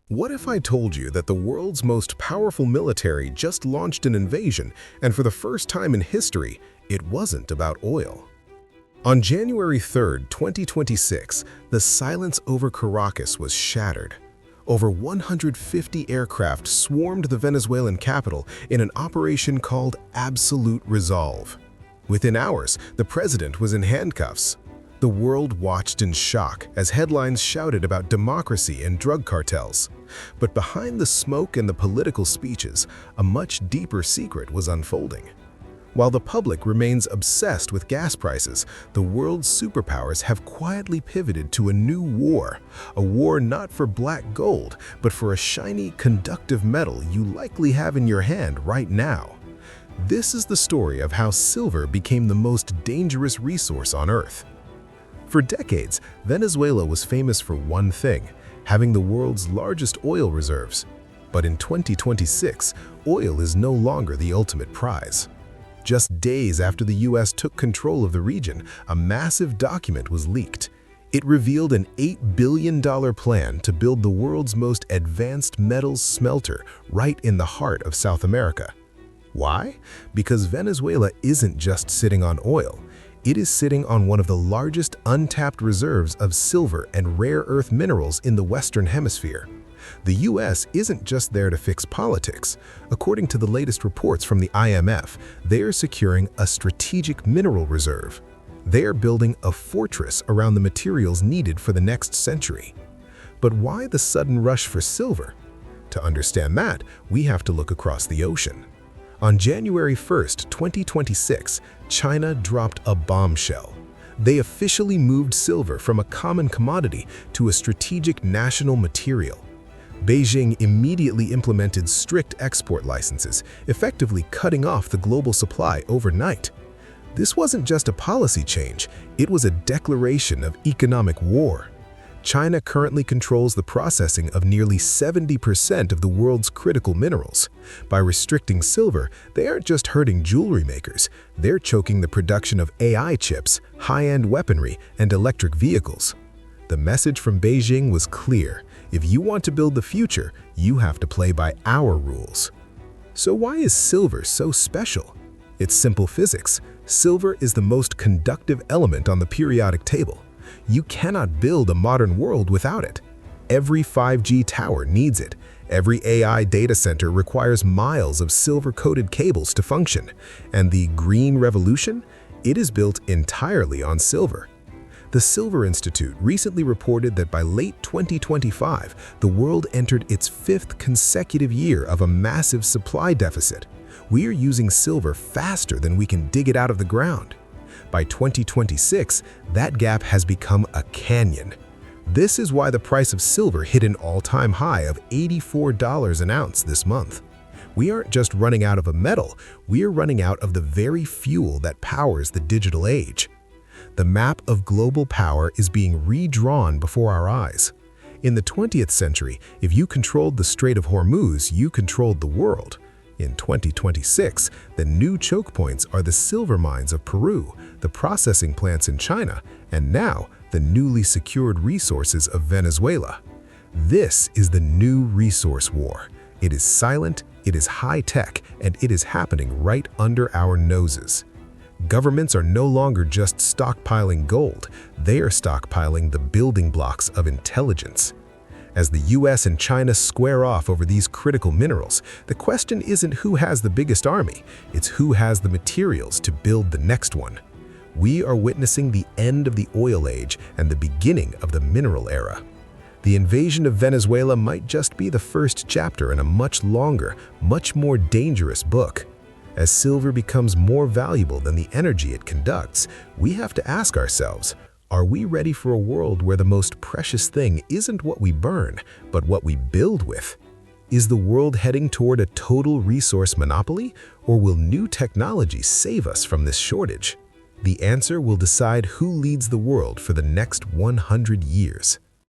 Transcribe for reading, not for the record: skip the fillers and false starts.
What if I told you that the world's most powerful military just launched an invasion, and for the first time in history, it wasn't about oil? On January 3, 2026, the silence over Caracas was shattered. Over 150 aircraft swarmed the Venezuelan capital in an operation called Absolute Resolve. Within hours, the president was in handcuffs. The world watched in shock as headlines shouted about democracy and drug cartels. But behind the smoke and the political speeches, a much deeper secret was unfolding. While the public remains obsessed with gas prices, the world's superpowers have quietly pivoted to a new war. A war not for black gold, but for a shiny, conductive metal you likely have in your hand right now. This is the story of how silver became the most dangerous resource on Earth. For decades, Venezuela was famous for one thing: having the world's largest oil reserves. But in 2026, oil is no longer the ultimate prize. Just days after the US took control of the region, a massive document was leaked. It revealed an $8 billion plan to build the world's most advanced metals smelter right in the heart of South America. Why? Because Venezuela isn't just sitting on oil. It is sitting on one of the largest untapped reserves of silver and rare earth minerals in the Western Hemisphere. The US isn't just there to fix politics. According to the latest reports from the IMF, they are securing a strategic mineral reserve. They are building a fortress around the materials needed for the next century. But why the sudden rush for silver? To understand that, we have to look across the ocean. On January 1, 2026, China dropped a bombshell. They officially moved silver from a common commodity to a strategic national material. Beijing immediately implemented strict export licenses, effectively cutting off the global supply overnight. This wasn't just a policy change, it was a declaration of economic war. China currently controls the processing of nearly 70% of the world's critical minerals. By restricting silver, they aren't just hurting jewelry makers, they're choking the production of AI chips, high-end weaponry, and electric vehicles. The message from Beijing was clear: if you want to build the future, you have to play by our rules. So why is silver so special? It's simple physics. Silver is the most conductive element on the periodic table. You cannot build a modern world without it. Every 5G tower needs it. Every AI data center requires miles of silver-coated cables to function. And the green revolution? It is built entirely on silver. The Silver Institute recently reported that by late 2025, the world entered its 5th consecutive year of a massive supply deficit. We are using silver faster than we can dig it out of the ground. By 2026, that gap has become a canyon. This is why the price of silver hit an all-time high of $84 an ounce this month. We aren't just running out of a metal, we are running out of the very fuel that powers the digital age. The map of global power is being redrawn before our eyes. In the 20th century, if you controlled the Strait of Hormuz, you controlled the world. In 2026, the new choke points are the silver mines of Peru, the processing plants in China, and now the newly secured resources of Venezuela. This is the new resource war. It is silent, it is high-tech, and it is happening right under our noses. Governments are no longer just stockpiling gold, they are stockpiling the building blocks of intelligence. As the US and China square off over these critical minerals, the question isn't who has the biggest army, it's who has the materials to build the next one. We are witnessing the end of the oil age and the beginning of the mineral era. The invasion of Venezuela might just be the first chapter in a much longer, much more dangerous book. As silver becomes more valuable than the energy it conducts, we have to ask ourselves, are we ready for a world where the most precious thing isn't what we burn, but what we build with? Is the world heading toward a total resource monopoly, or will new technology save us from this shortage? The answer will decide who leads the world for the next 100 years.